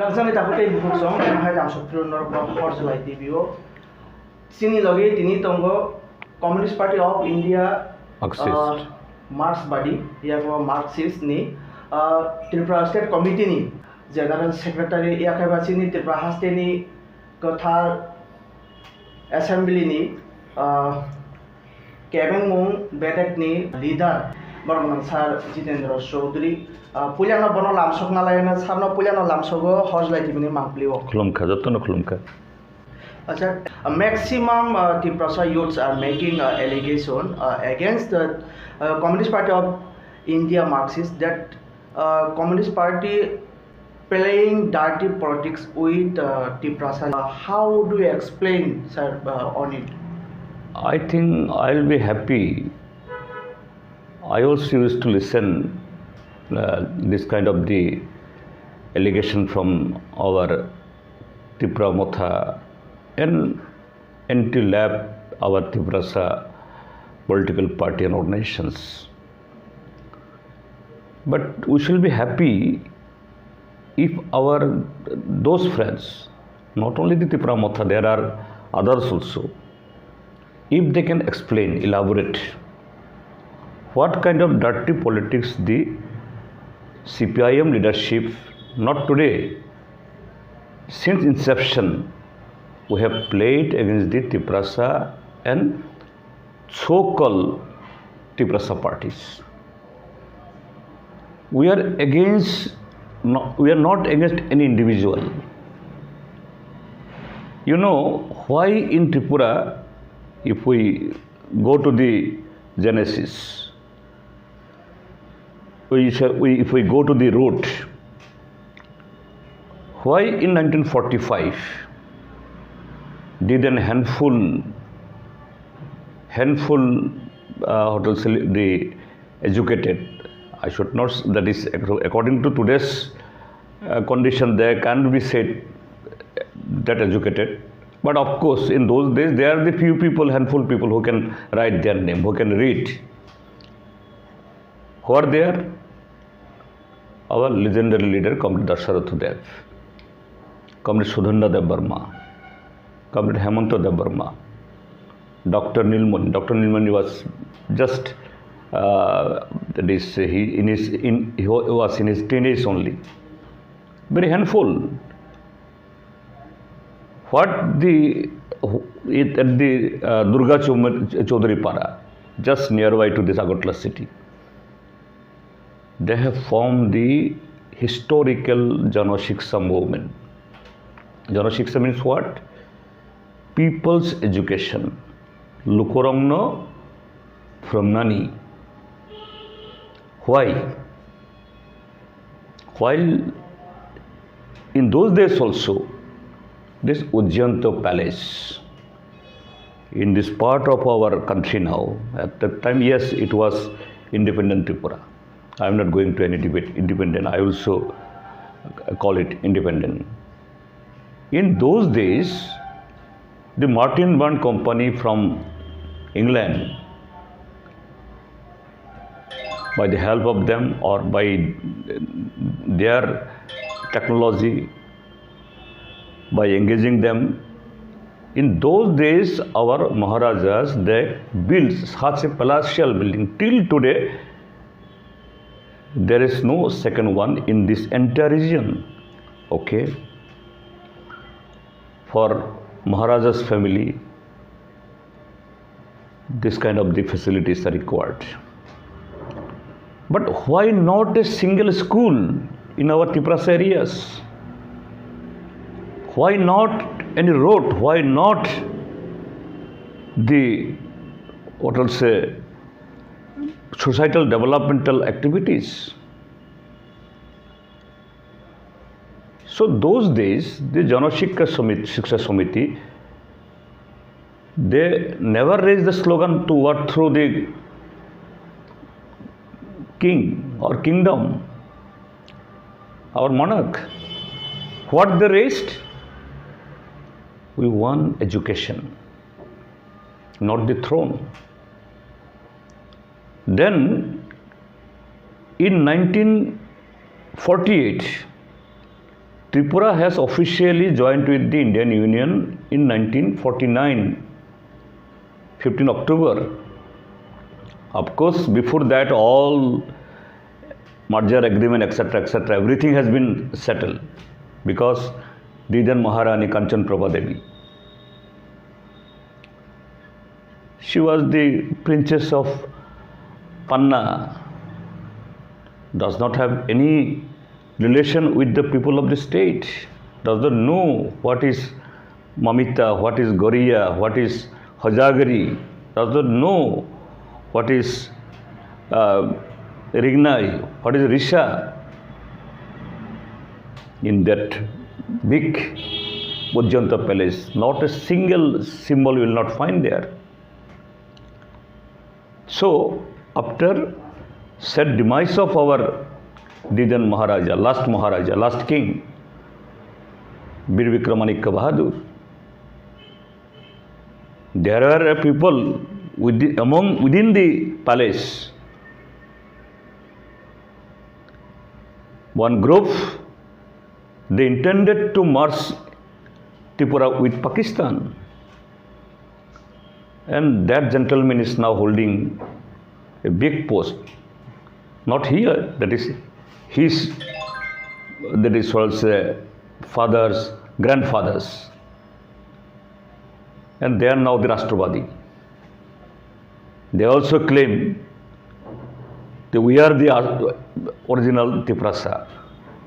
Langsung kita putih buku song, yang hai dalam sopir nor horse like TVO. Sini lagi ini tunggu Communist Party of India Marx body, yang Marxist ni Tripura State Committee ni General Secretary yang kaya sini Tripura State ni kota Assembly ni Kevin Mung Betek ni leader Barang Sar Jitendra Chaudhary Pulyana bono lamsok nalayana sabno pulyana lamsogo hoj lai tibini mangpliwo khulumkha jotno khulumkha. Acha maximum Tiprasa youths are making allegation against the Communist Party of India Marxists that Communist Party playing dirty politics with Tiprasa. How do you explain, sir, on it? I think I'll be happy. I also used to listen this kind of the allegation from our Tripura Motha and anti-lab our Tiprasa political party and organizations. But we shall be happy if those friends, not only the Tripura Motha, there are others also, if they can explain, elaborate what kind of dirty politics the CPIM leadership, not today, since inception, we have played against the Tiprasa and so-called Tiprasa parties. We are not against any individual. You know why in Tripura, if we go to the genesis, if we go to the root, why in 1945 did a handful the educated, I should not, that is according to today's condition, they can be said that educated, but of course in those days there are the few people, handful people who can write their name, who can read. Who are there? Our legendary leader, Comrade Dasharatha Dev, Comrade Sudhanda Dev Burma, Comrade Hemanta Dev Burma, Dr. Nilmani. Dr. Nilmani was just he was in his teenage only. Very handful. What at the Durga Chaudhary Para, just nearby to this Agartala city, they have formed the historical Jana Shiksha movement. Jana Shiksha means what? People's education. Lukorongno from Nani. Why? While in those days also, this Ujjayanto palace, in this part of our country now, at that time, yes, it was independent Tripura. I am not going to any debate, independent, I also call it independent. In those days, the Martin Bond Company from England, by the help of them or by their technology, by engaging them, in those days our Maharajas, they built such a palatial building. Till today, there is no second one in this entire region. Okay? For Maharaja's family, this kind of the facilities are required. But why not a single school in our Tiprasa areas? Why not any road? Why not the, what I'll say, societal developmental activities? So those days, the Jana Shiksha Samiti, they never raised the slogan to overthrow the king or kingdom, our monarch. What they raised? We want education, not the throne. Then, in 1948, Tripura has officially joined with the Indian Union in 1949, 15 October. Of course, before that, all merger agreement, etc., everything has been settled because the then Maharani Kanchan Prabha Devi, she was the princess of Panna, does not have any relation with the people of the state, does not know what is Mamita, what is Goriya, what is Hajagari, does not know what is Rignai, what is Risha. In that big Bhojanta palace, not a single symbol you will not find there. So, after said demise of our Didan Maharaja, last king, Bir Vikramanikka Bahadur, there were people within the palace. One group, they intended to merge Tripura with Pakistan. And that gentleman is now holding a big post. Not here, that is his, that is also fathers, grandfathers. And they are now the Rashtrabadi. They also claim that we are the original Tiprasa,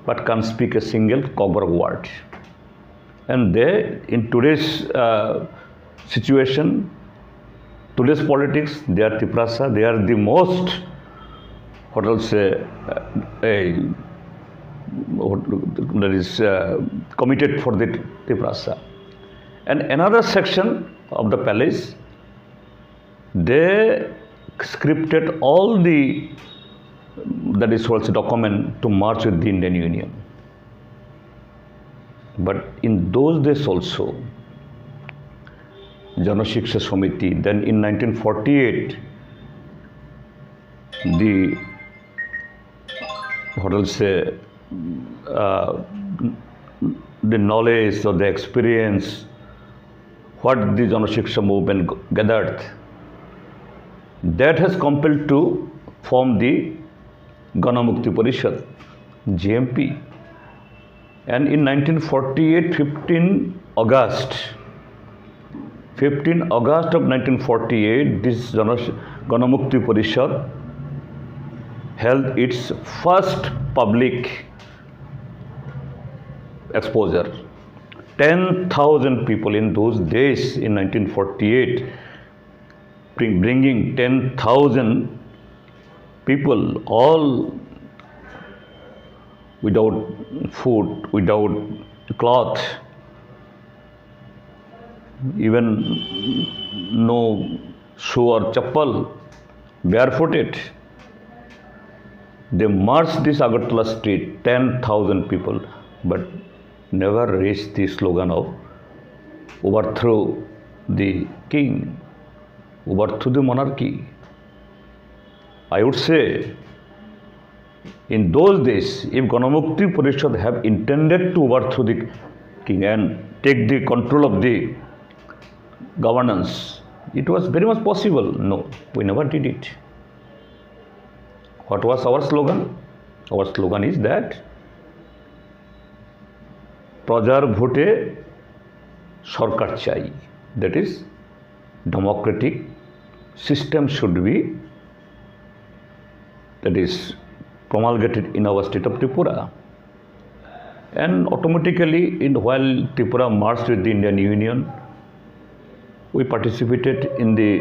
but can't speak a single Cobra word. And they, in today's situation, today's politics, they are Tiprasa, they are the most, what I'll say, that is committed for the Tiprasa. And another section of the palace, they scripted all the, that is also document to march with the Indian Union. But in those days also, Janashiksha Samiti, then in 1948, the, what I'll say, the knowledge or the experience, what the Janashiksha movement gathered, that has compelled to form the Gana Mukti Parishad, GMP. And in 1948, 15 August of 1948, this Gana Mukti Parishad held its first public exposure. 10,000 people in those days in 1948, bringing 10,000 people, all without food, without cloth, even no shoe or chappal, barefooted. They marched this Agartala street, 10,000 people, but never raised the slogan of overthrow the king, overthrow the monarchy. I would say, in those days, if Gana Mukti Parishad have intended to overthrow the king and take the control of the governance, it was very much possible. No, we never did it. What was our slogan? Our slogan is that Prajar Bhote Sarkar Chai. That is, democratic system should be, that is, promulgated in our state of Tripura. And automatically, while Tripura marched with the Indian Union, we participated in the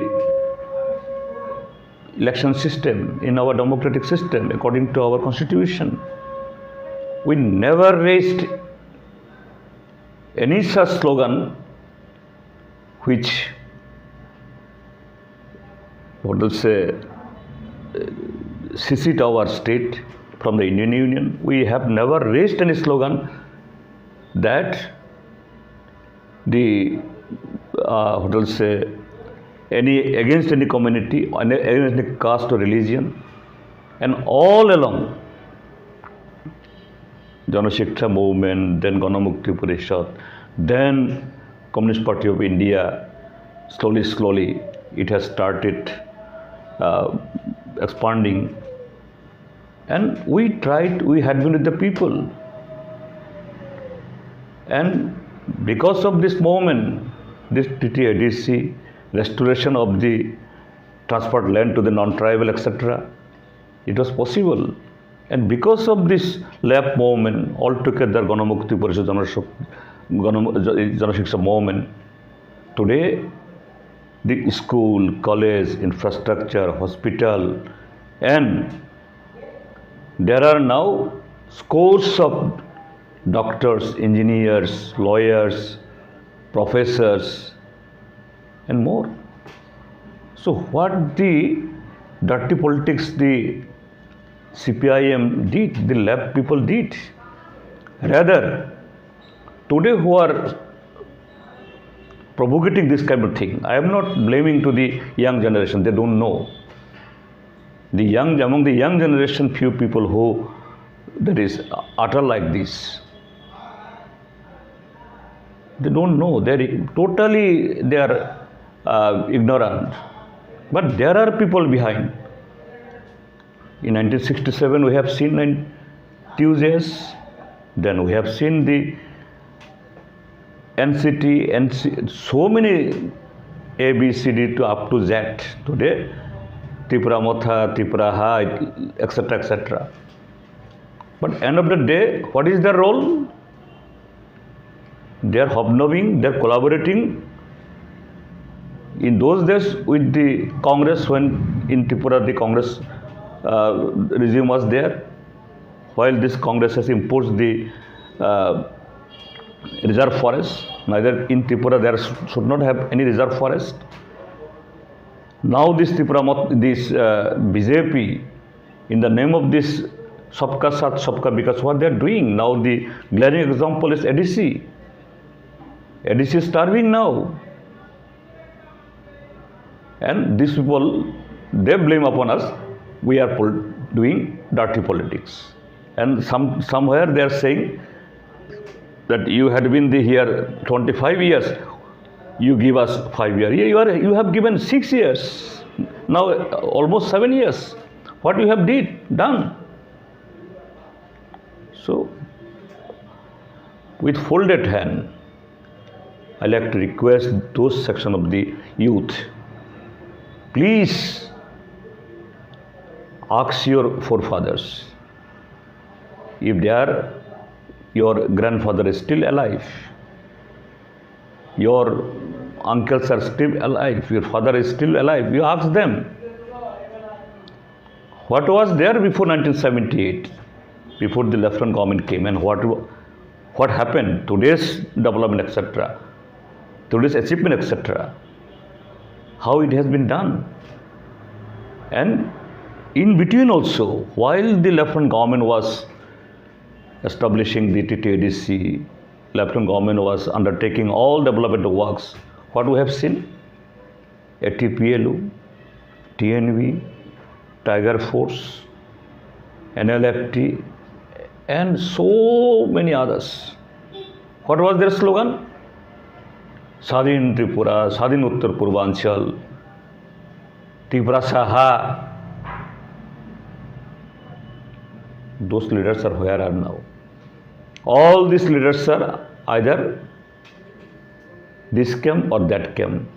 election system, in our democratic system, according to our constitution. We never raised any such slogan which, what will say, secede our state from the Indian Union. We have never raised any slogan that the, what will say, against any community, against any caste or religion. And all along, Jana Shiksha movement, then Gana Mukti Parishad, then Communist Party of India. Slowly, it has started expanding. And we had been with the people. And because of this movement, this TTADC, restoration of the transferred land to the non-tribal, etc., it was possible. And because of this left movement, altogether Gana Mukti Parishad Jana Shiksha movement, today the school, college, infrastructure, hospital, and there are now scores of doctors, engineers, lawyers, professors, and more. So what the dirty politics the CPIM did, the left people did. Rather, today who are propagating this kind of thing, I am not blaming to the young generation, they don't know. Among the young generation, few people who that is utter like this, they don't know, they are ignorant. But there are people behind. In 1967, we have seen enthusiasts, then we have seen the NCT, so many A, B, C, D to up to Z. Today, Tripura Motha, Tripura Ha, etc., etc. But end of the day, what is their role? They are hobnobbing, they are collaborating. In those days with the Congress, when in Tripura the Congress regime was there, while this Congress has imposed the reserve forest, neither in Tripura there should not have any reserve forest. Now this BJP, in the name of this Sabka Saath Sabka Vikas, what they are doing now, the glaring example is ADC. ADC is starving now. And these people, they blame upon us, we are doing dirty politics. And somewhere they are saying that you had been here 25 years, you give us 5 years. You have given 6 years, now almost 7 years. What you have done? So, with folded hand, I like to request those section of the youth, please ask your forefathers if your grandfather is still alive, your uncles are still alive, your father is still alive, you ask them what was there before 1978, before the left-hand government came, and what happened, today's development, etc., today's achievement, etc., how it has been done. And in between also, while the left-hand government was establishing the TTADC, left-hand government was undertaking all development works, what we have seen? ATPLU, TNV, Tiger Force, NLFT, and so many others. What was their slogan? Sadhin Tripura, Sadhin Uttar Purvanchal, Tiprasa Ha. Those leaders are where are now. All these leaders are either this camp or that camp.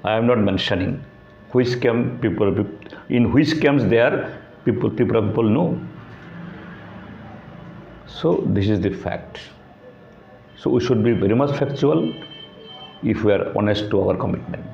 I am not mentioning which camp people, in which camps they are, Tripura people know. So this is the fact. So we should be very much factual if we are honest to our commitment.